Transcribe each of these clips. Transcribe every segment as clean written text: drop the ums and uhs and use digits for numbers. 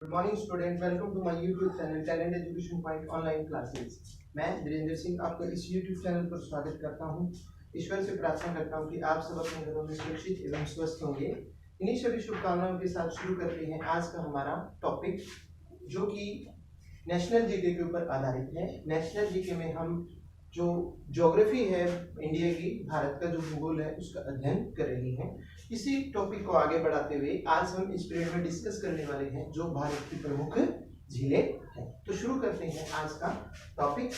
Good morning student, welcome to my YouTube channel talent education point online classes. मैं धीरेन्द्र सिंह आपका इस YouTube channel पर स्वागत करता हूं। ईश्वर से प्रार्थना करता हूं कि आप सब अपने घरों में सुरक्षित एवं स्वस्थ होंगे। इन्हीं सभी शुभकामनाओं के साथ शुरू करते हैं आज का हमारा टॉपिक, जो कि नेशनल जीके के ऊपर आधारित है। नेशनल जीके में हम जो ज्योग्राफी है इंडिया की, भारत का जो भूगोल है उसका अध्ययन कर रहे हैं। इसी टॉपिक को आगे बढ़ाते हुए आज हम इस पीरियड में डिस्कस करने वाले हैं जो भारत की प्रमुख झीलें हैं। तो शुरू करते हैं आज का टॉपिक।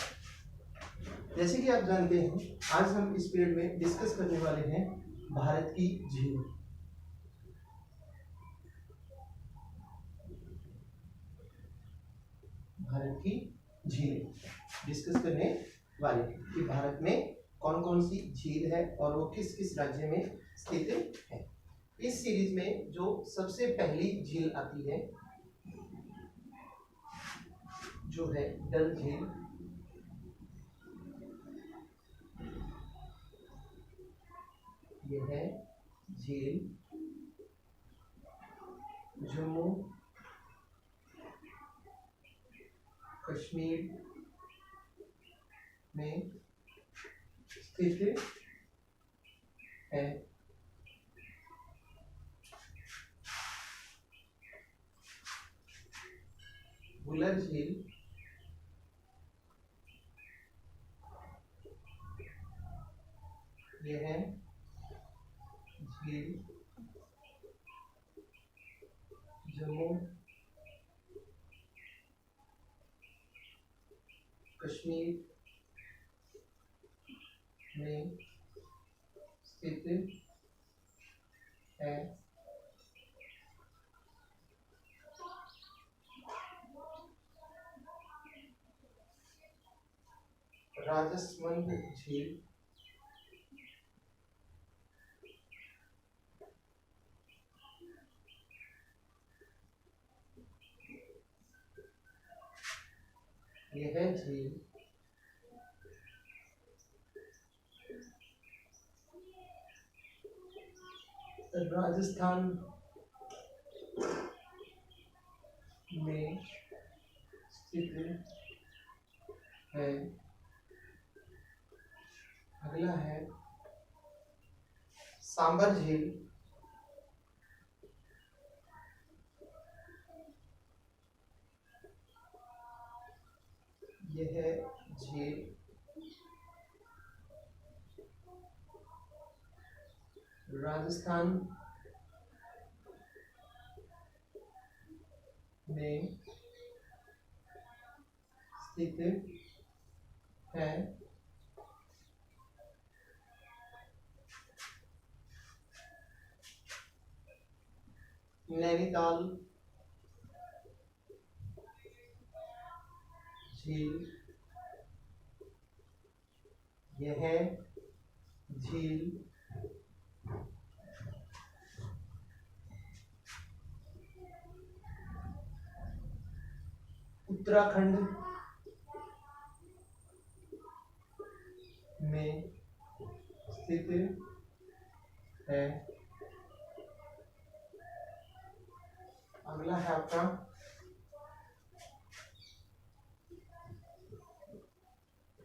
जैसे कि आप जानते हैं, आज हम इस पीरियड में डिस्कस करने वाले हैं भारत की झील। भारत की झीलें डिस्कस करने वाले हैं कि भारत में कौन कौन सी झील है और वो किस किस राज्य में स्थित है। इस सीरीज में जो सबसे पहली झील आती है जो है डल झील। यह है झील जम्मू कश्मीर में स्थित है। वुलर झील यह है झील जम्मू कश्मीर में स्थित है। राजसमंद झील यह झील राजस्थान में स्थित है। अगला है सांबर झील। यह झील राजस्थान में स्थित है। नैनीताल झील यह झील उत्तराखंड में स्थित है। अगला है आपका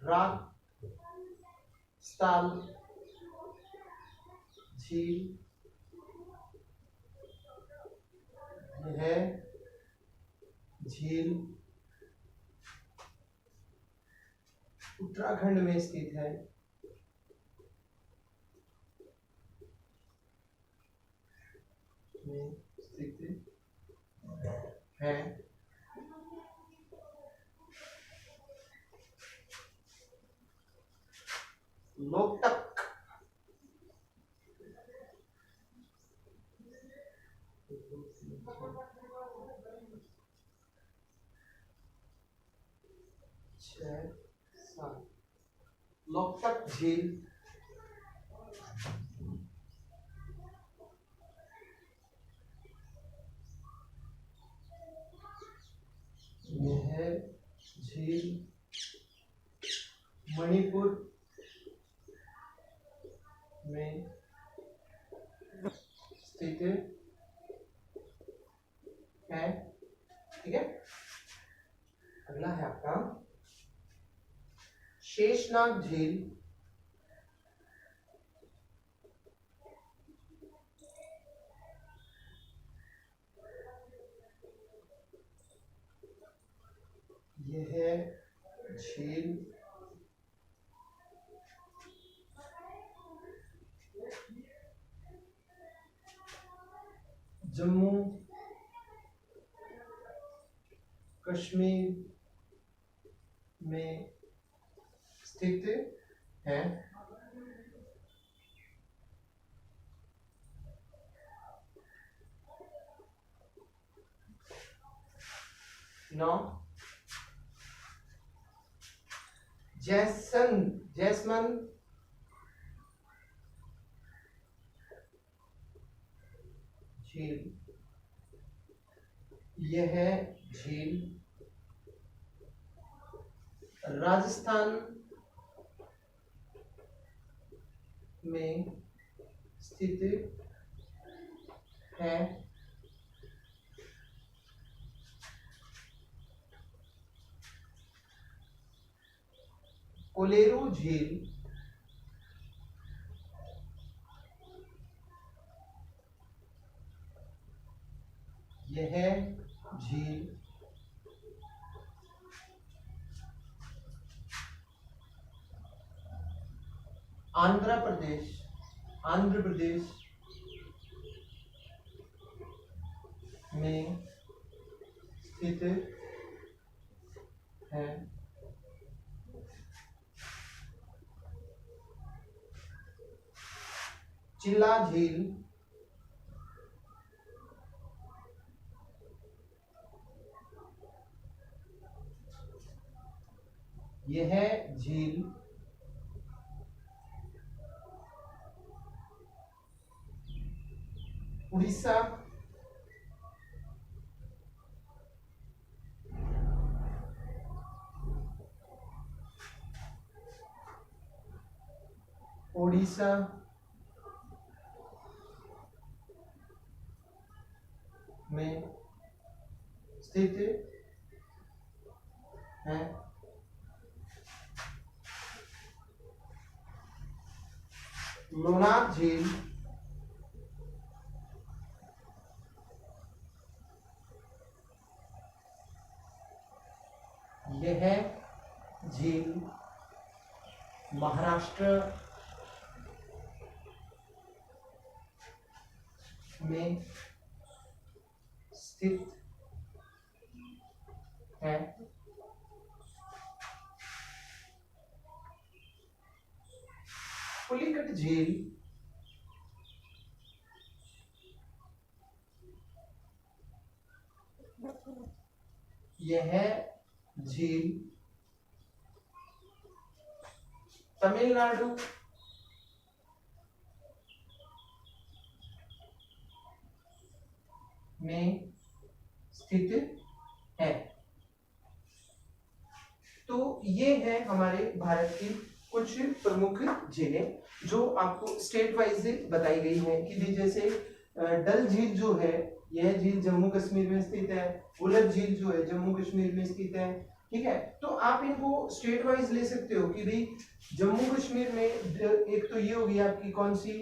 राजस्थान झील। यह झील उत्तराखंड में स्थित है। है लोकटक लोकटक झील यह झील मणिपुर में स्थित है। ठीक है। अगला है आपका शेषनाग झील, यह झील जम्मू कश्मीर में स्थित है। नौ, जैसमंद झील, यह झील राजस्थान में स्थित है। कोलेरू झील, यह झील आंध्र प्रदेश में स्थित है। चिल्ला झील, यह झील उड़ीसा में स्थित है। लोनार झील, यह झील महाराष्ट्र में स्थित है। पुलिकट झील, यह झील तमिलनाडु में स्थित है। तो ये है हमारे भारत की कुछ प्रमुख झीलें जो आपको स्टेट वाइज बताई गई हैं कि जैसे डल झील जो है यह झील जम्मू कश्मीर में स्थित है। वुलर झील जो है जम्मू कश्मीर में स्थित है। ठीक है, तो आप इनको स्टेट वाइज ले सकते हो कि भाई जम्मू कश्मीर में एक तो ये होगी आपकी कौन सी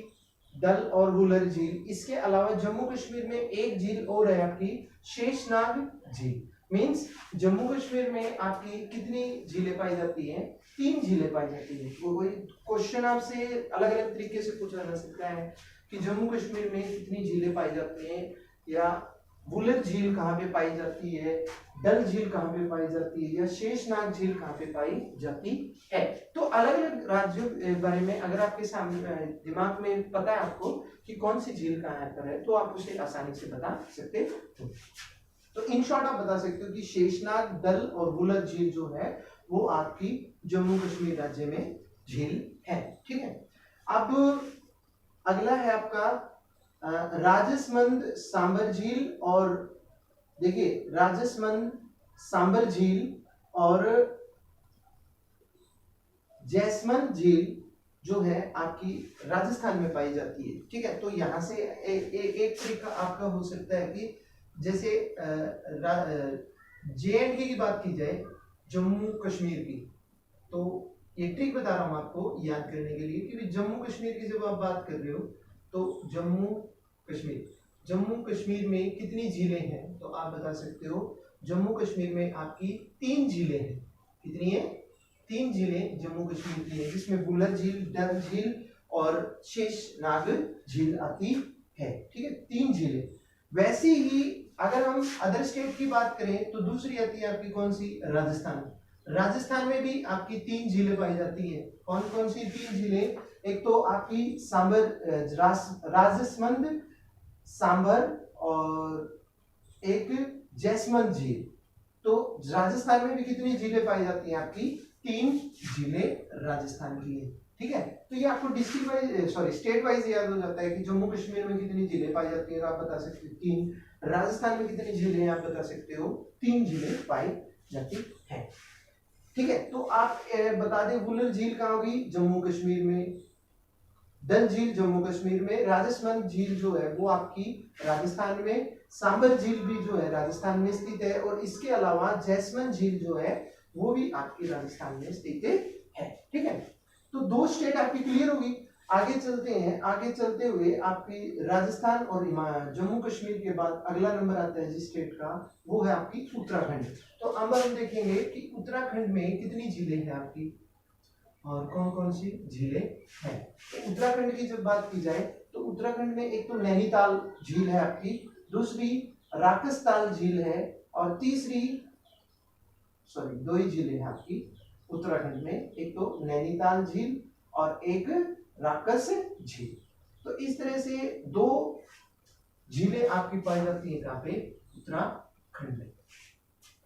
डल और वुलर झील। इसके अलावा जम्मू कश्मीर में एक झील और है आपकी शेषनाग झील। मींस जम्मू कश्मीर में आपकी कितनी झीलें पाई जाती हैं? 3 झीलें पाई जाती है। वो वही क्वेश्चन आपसे अलग अलग तरीके से पूछा जा सकता है कि जम्मू कश्मीर में कितनी झीलें पाई जाती हैं, या वुलर झील कहाँ पे पाई जाती है, डल झील कहाँ पे पाई जाती है, या शेषनाग झील कहाँ पे पाई जाती है। तो अलग अलग राज्यों के बारे में अगर आपके सामने दिमाग में पता है आपको कि कौन सी झील कहाँ पर है, तो आप उसे आसानी से बता सकते हो। तो इन शॉर्ट आप बता सकते हो कि शेषनाग, डल और वुलर झील जो है वो आपकी जम्मू कश्मीर राज्य में झील है। ठीक है, अब अगला है आपका राजसमंद सांबर झील। और देखिए राजसमंद सांबर झील और जैसमंद झील जो है आपकी राजस्थान में पाई जाती है। ठीक है, तो यहां से एक तरीका आपका हो सकता है कि जैसे J&K की बात की जाए, जम्मू कश्मीर की, तो ये ट्रिक बता रहा हूं आपको याद करने के लिए कि जम्मू कश्मीर की जब आप बात कर रहे हो तो जम्मू कश्मीर में कितनी झीलें हैं, तो आप बता सकते हो जम्मू कश्मीर में आपकी 3 झीलें हैं। कितनी है? 3 झीलें जम्मू कश्मीर की है, जिसमें बुलर झील, डल झील और शेषनाग झील आती है। ठीक है, 3 झीलें। वैसे ही अगर हम अदर स्टेट की बात करें तो दूसरी आती है आपकी कौन सी? राजस्थान। राजस्थान में भी आपकी 3 झीलें पाई जाती है। कौन कौन सी 3 झीलें? एक तो आपकी सांबर, राजसमंद, सांबर और एक जैसमंद झील। तो राजस्थान में भी कितनी झीलें पाई जाती हैं? आपकी 3 झीलें राजस्थान की है। ठीक है, तो ये आपको डिस्ट्रिक्ट वाइज स्टेट वाइज याद हो जाता है कि जम्मू कश्मीर में कितनी झीलें पाई जाती है, आप बता सकते हो 3। राजस्थान में कितनी झीलें हैं, आप बता सकते हो 3 झीलें पाई जाती है। ठीक है, तो आप बता दें वुलर झील कहाँ होगी? जम्मू कश्मीर में। डल झील जम्मू कश्मीर में। राजसमंद झील जो है वो आपकी राजस्थान में। सांबर झील भी जो है राजस्थान में स्थित है, और इसके अलावा जैसमंद झील जो है वो भी आपकी राजस्थान में स्थित है। ठीक है, तो 2 स्टेट आपकी क्लियर होगी। आगे चलते हैं। आगे चलते हुए आपकी राजस्थान और जम्मू कश्मीर के बाद अगला नंबर आता है जिस स्टेट का, वो है आपकी उत्तराखंड। तो अब हम देखेंगे कि उत्तराखंड में कितनी झीलें हैं आपकी और कौन कौन सी झीलें हैं। तो उत्तराखंड की जब बात की जाए तो उत्तराखंड में एक तो नैनीताल झील है आपकी, दूसरी राकसताल झील है, और तीसरी 2 ही झीलें हैं आपकी उत्तराखंड में, एक तो नैनीताल झील और एक राकस झील। तो इस तरह से 2 झीलें आपकी पाई जाती है कहाँ पे? उत्तराखंड में।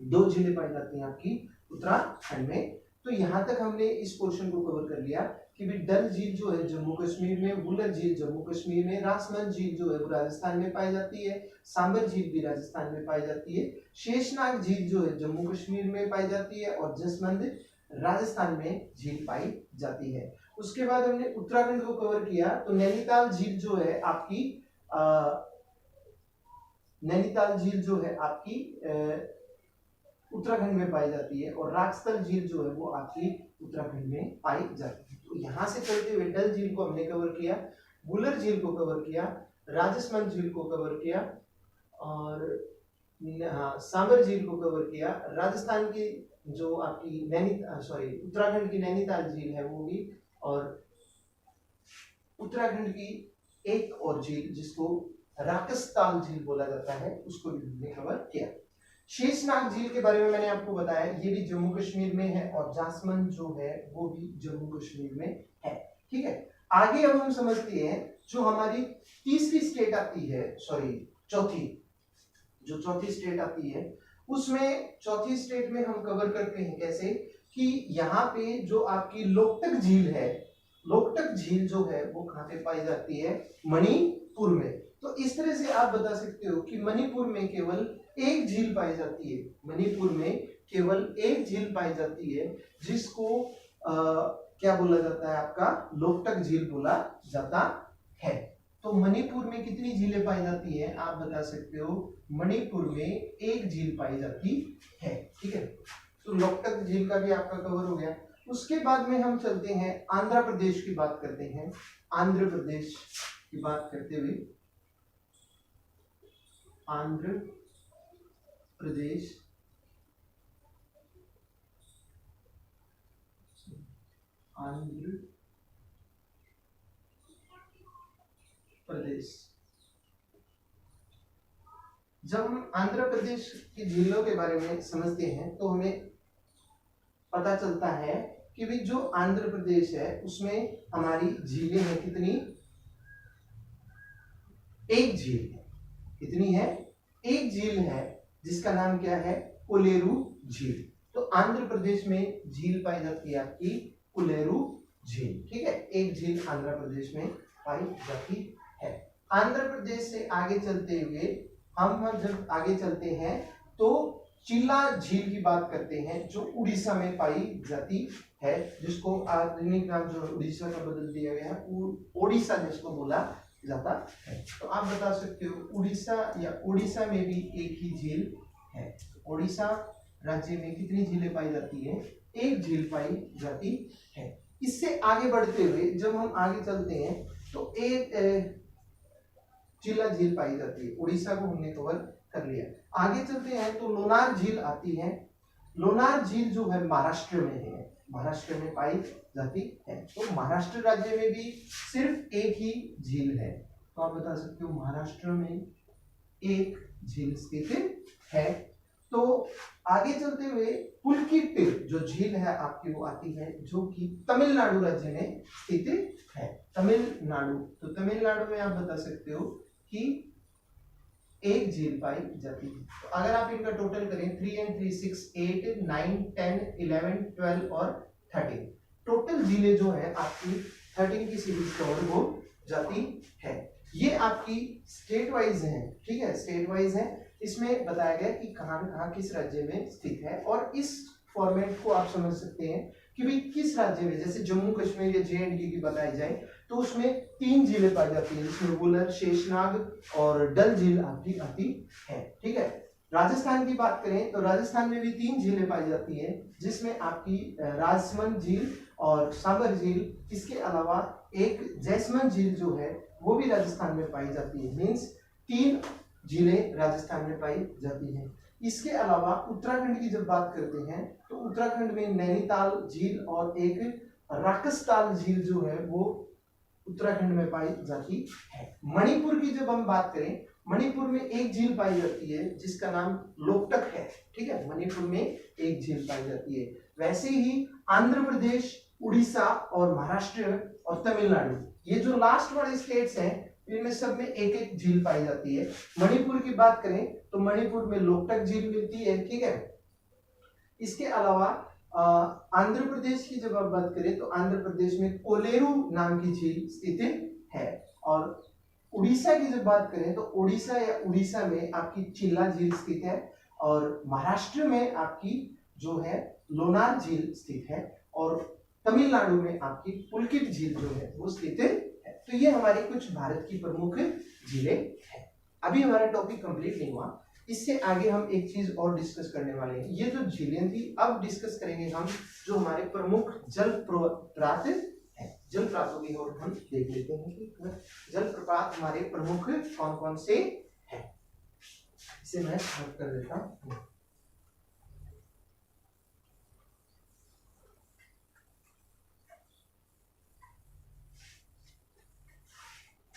2 झीलें पाई जाती हैं आपकी उत्तराखंड में। तो यहां तक हमने इस पोर्शन को कवर कर लिया कि भी डल झील जो है जम्मू कश्मीर में, वुलर झील जम्मू कश्मीर में, राजसमंद झील जो है वो राजस्थान में पाई जाती है, सांबर झील भी राजस्थान में पाई जाती है, शेषनाग झील जो है जम्मू कश्मीर में पाई जाती है, और जसमंद राजस्थान में झील पाई जाती है। उसके बाद हमने उत्तराखंड को कवर किया। तो नैनीताल झील जो है आपकी नैनीताल झील जो है आपकी उत्तराखंड में पाई जाती है, और राजस्थल झील जो है वो आपकी उत्तराखंड में पाई जाती है। तो यहां से चलते हुए डल झील को हमने कवर किया, वुलर झील को कवर किया, राजसमंद झील को कवर किया, और सांबर झील को कवर किया। राजस्थान की जो आपकी उत्तराखंड की नैनीताल झील है वो भी, और उत्तराखंड की एक और झील जिसको राकसताल झील बोला जाता है उसको भी हमने कवर किया। शेषनाग झील के बारे में मैंने आपको बताया, ये भी जम्मू कश्मीर में है, और जासमंद जो है वो भी जम्मू कश्मीर में है। ठीक है, आगे अब हम समझते हैं जो हमारी तीसरी स्टेट आती है, चौथी स्टेट आती है, उसमें चौथी स्टेट में हम कवर करते हैं कैसे कि यहाँ पे जो आपकी लोकटक झील है, लोकटक झील जो है वो कहाँ पे पाई जाती है? मणिपुर में। तो इस तरह से आप बता सकते हो कि मणिपुर में केवल एक झील पाई जाती है, मणिपुर में केवल एक झील पाई जाती है, जिसको क्या बोला जाता है? आपका लोकटक झील बोला जाता है। तो मणिपुर में कितनी झीलें पाई जाती है? आप बता सकते हो मणिपुर में एक झील पाई जाती है। ठीक है, तो लोकटक झील का भी आपका कवर हो गया। उसके बाद में हम चलते हैं आंध्र प्रदेश की बात करते हैं। आंध्र प्रदेश की बात करते हुए आंध्र प्रदेश जब हम आंध्र प्रदेश की झीलों के बारे में समझते हैं तो हमें पता चलता है कि भी जो आंध्र प्रदेश है उसमें हमारी झीलें हैं कितनी? एक झील है। कितनी है? एक झील है जिसका नाम क्या है? कोलेरू झील। तो आंध्र प्रदेश में झील पाई जाती है आपकी कोलेरू झील। ठीक है, एक झील आंध्र प्रदेश में पाई जाती है। आंध्र प्रदेश से आगे चलते हुए हम जब आगे चलते हैं तो चिल्ला झील की बात करते हैं जो उड़ीसा में पाई जाती है, जिसको आधुनिक नाम जो उड़ीसा का बदल दिया गया है, ओडिशा जिसको बोला जाता है। तो आप बता सकते हो उड़ीसा या उड़ीसा में भी एक ही झील है। उड़ीसा राज्य में कितनी झीलें पाई जाती है? एक झील पाई जाती है। इससे आगे बढ़ते हुए जब हम आगे चलते हैं तो एक चिल्ला झील पाई जाती है। उड़ीसा को हमने कवर कर लिया। आगे चलते हैं तो लोनार झील आती है। लोनार झील जो है महाराष्ट्र में है, महाराष्ट्र में पाई जाती है। तो महाराष्ट्र राज्य में भी सिर्फ एक ही झील है। तो आप बता सकते हो महाराष्ट्र में एक झील स्थित है। तो आगे चलते हुए पुलकिट जो झील है आपकी वो आती है, जो कि तमिलनाडु राज्य में स्थित है। तमिलनाडु, तो तमिलनाडु में आप बता सकते हो कि एक झील पाई जाती है। तो अगर आप इनका टोटल करें 3 and 3 6 8 9 10 11 12 और 13, टोटल झीलें जो है आपकी 13 की सीरीज कवर हो जाती है। ये आपकी स्टेट वाइज है, ठीक है, स्टेट वाइज है। इसमें बताया गया कि कहां कहां किस राज्य में स्थित है। और इस फॉर्मेट को आप समझ सकते हैं कि भाई किस राज्य में, जैसे जम्मू कश्मीर या JNK की बताई जाए तो उसमें 3 झीलें पाई जाती है, जिसमें वुलर, शेषनाग और डल झील आपकी आती है, ठीक है। राजस्थान की बात करें तो राजस्थान में भी 3 झीलें पाई जाती है, जिसमें आपकी राजसमंद झील और सागर झील। इसके अलावा एक जैसमंद झील जो है वो भी राजस्थान में पाई जाती है। मीन्स 3 झीलें राजस्थान में पाई जाती हैं। इसके अलावा उत्तराखंड की जब बात करते हैं तो उत्तराखंड में नैनीताल झील और एक राकसताल झील जो है वो उत्तराखंड में पाई जाती है। मणिपुर की जब हम बात करें, मणिपुर में एक झील पाई जाती है जिसका नाम लोकटक है, ठीक है। मणिपुर में एक झील पाई जाती है। वैसे ही आंध्र प्रदेश, उड़ीसा और महाराष्ट्र और तमिलनाडु, ये जो लास्ट वाले स्टेट्स हैं इनमें सब में एक एक झील पाई जाती है। मणिपुर की बात करें तो मणिपुर में लोकटक झील मिलती है, ठीक है। इसके अलावा आंध्र प्रदेश की जब आप बात करें तो आंध्र प्रदेश में कोलेरू नाम की झील स्थित है। और उड़ीसा की जब बात करें तो उड़ीसा में आपकी चिल्ला झील स्थित है। और महाराष्ट्र में आपकी जो है लोनार झील स्थित है। और तमिलनाडु में आपकी पुलकिट झील जो है वो स्थित है। तो ये हमारी कुछ भारत की प्रमुख झीलें हैं। अभी हमारा टॉपिक कंप्लीट नहीं हुआ, इससे आगे हम एक चीज और डिस्कस करने वाले हैं। ये जो झीलें थी, अब डिस्कस करेंगे हम जो हमारे प्रमुख जलप्रपात हैं। जलप्रपातों की ओर हम देख लेते हैं कि जलप्रपात हमारे प्रमुख कौन कौन से हैं। इसे मैं हट कर देता हूं।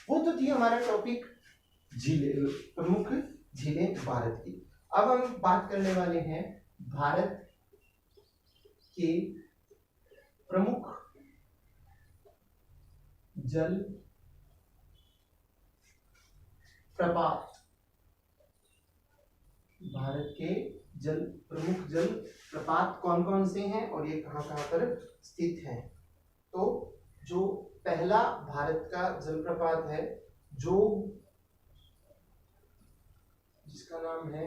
वो तो थी हमारा टॉपिक झीलें, प्रमुख झीलें भारत की। अब हम बात करने वाले हैं भारत के प्रमुख जल प्रपात। भारत के प्रमुख जल प्रपात कौन कौन से हैं और ये कहां कहां पर स्थित हैं। तो जो पहला भारत का जलप्रपात है जोग, जिसका नाम है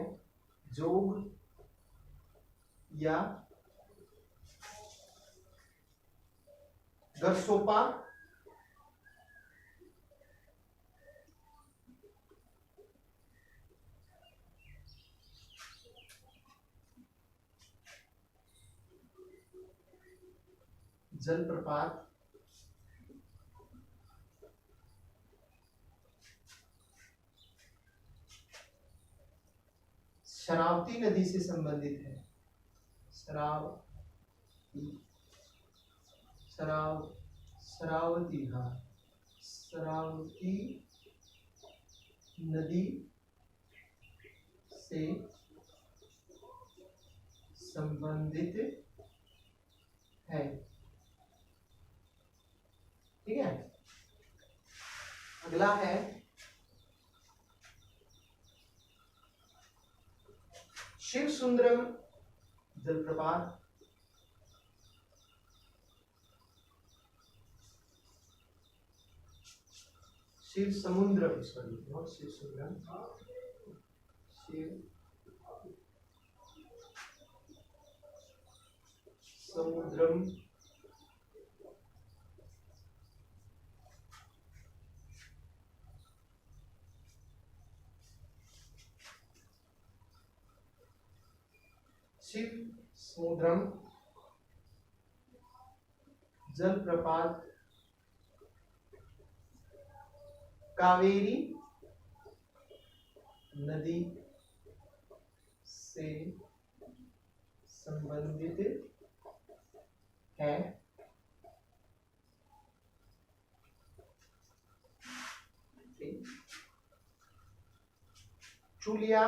जोग या गरसोपा, जलप्रपात शरावती नदी से संबंधित है। शरावती, हाँ, शरावती नदी से संबंधित है, ठीक है। अगला है शिव सुंदरम जलप्रपात। शिव समुद्रम, सॉरी नॉट शिव सुंदरम, शिव समुद्रम शिव समुद्रम जलप्रपात कावेरी नदी से संबंधित है। चुलिया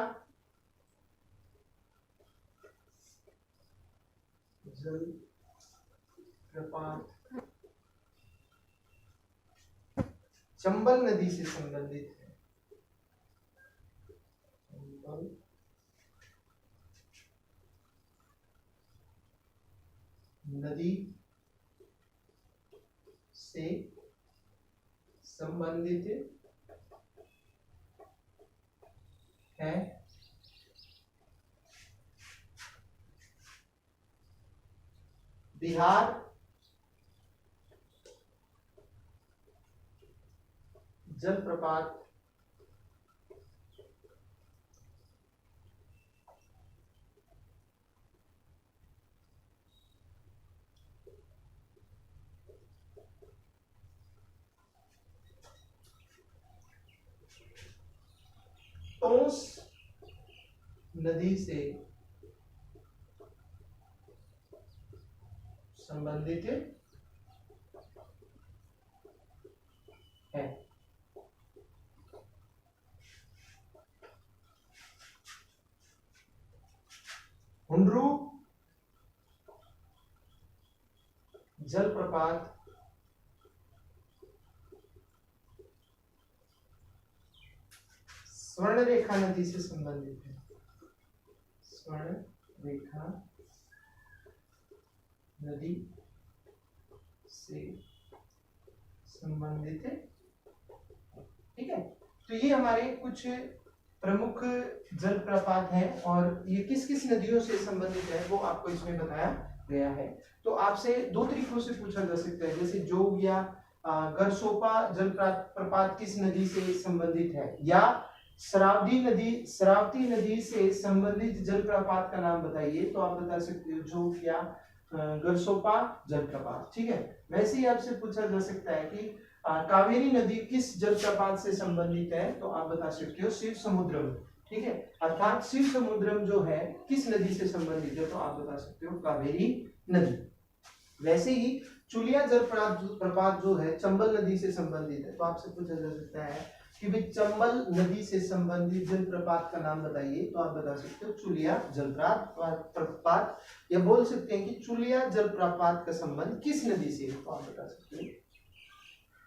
जलप्रपात चंबल नदी से संबंधित है। चंबल नदी से संबंधित है। बिहार जलप्रपात टोंस नदी से संबंधित है। हुंड्रू जलप्रपात स्वर्णरेखा नदी से संबंधित है। स्वर्णरेखा नदी से संबंधित है। ठीक है, तो ये हमारे कुछ प्रमुख जलप्रपात हैं और ये किस किस नदियों से संबंधित है वो आपको इसमें बताया गया है। तो आपसे दो तरीकों से पूछा जा सकता है, जैसे जोग या गरसोपा जलप्रपात किस नदी से संबंधित है, या शरावती नदी से संबंधित जलप्रपात का नाम बताइए, तो आप बता सकते हो जोग या गरसोपा जलप्रपात। ठीक है, वैसे ही आपसे पूछा जा सकता है कि कावेरी नदी किस जलप्रपात से संबंधित है, तो आप बता सकते हो शिव समुद्रम। ठीक है, अर्थात शिव समुद्रम जो है किस नदी से संबंधित है, तो आप बता सकते हो कावेरी नदी। वैसे ही चुलिया जलप्रपात जो है चंबल नदी से संबंधित है, तो आपसे पूछा जा सकता है कि भाई चंबल नदी से संबंधित जलप्रपात का नाम बताइए, तो आप बता सकते हो चुलिया जलप्रपात, या बोल सकते हैं कि चुलिया जलप्रपात का संबंध किस नदी से है, तो आप बता सकते हो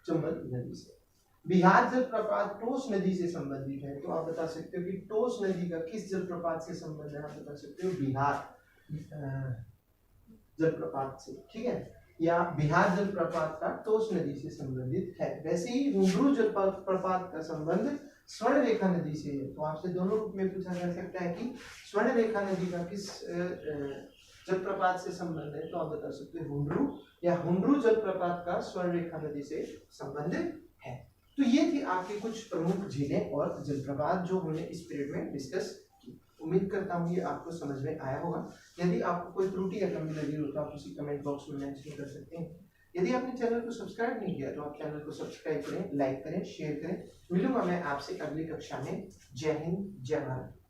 चंबल नदी से। बिहार जलप्रपात टोस नदी से संबंधित है, तो आप बता सकते हो कि टोस नदी का किस जलप्रपात से संबंध है, आप बता सकते हो बिहार जलप्रपात से। ठीक है, या बिहार जलप्रपात का टोस नदी से संबंधित है। वैसे ही हुंड्रू जलप्रपात का संबंध स्वर्णरेखा नदी से है, तो आपसे दोनों रूप में पूछा जा सकता है कि स्वर्णरेखा नदी का किस जलप्रपात से संबंध है, तो आप बता सकते हैं हुंड्रू, या हुंड्रू जलप्रपात का स्वर्णरेखा नदी से संबंध है। तो ये थी आपके कुछ प्रमुख झीलें और जलप्रपात जो हमने इस पीरियड में डिस्कस की। उम्मीद करता हूँ ये आपको समझ में आया होगा। यदि आपको कोई त्रुटि या कमी लगी हो तो आप उसी कमेंट बॉक्स में मेंशन कर सकते हैं। यदि आपने चैनल को सब्सक्राइब नहीं किया तो आप चैनल को सब्सक्राइब करें, लाइक करें, शेयर करें। मिलूंगा मैं आपसे अगली कक्षा में। जय हिंद, जय भारत।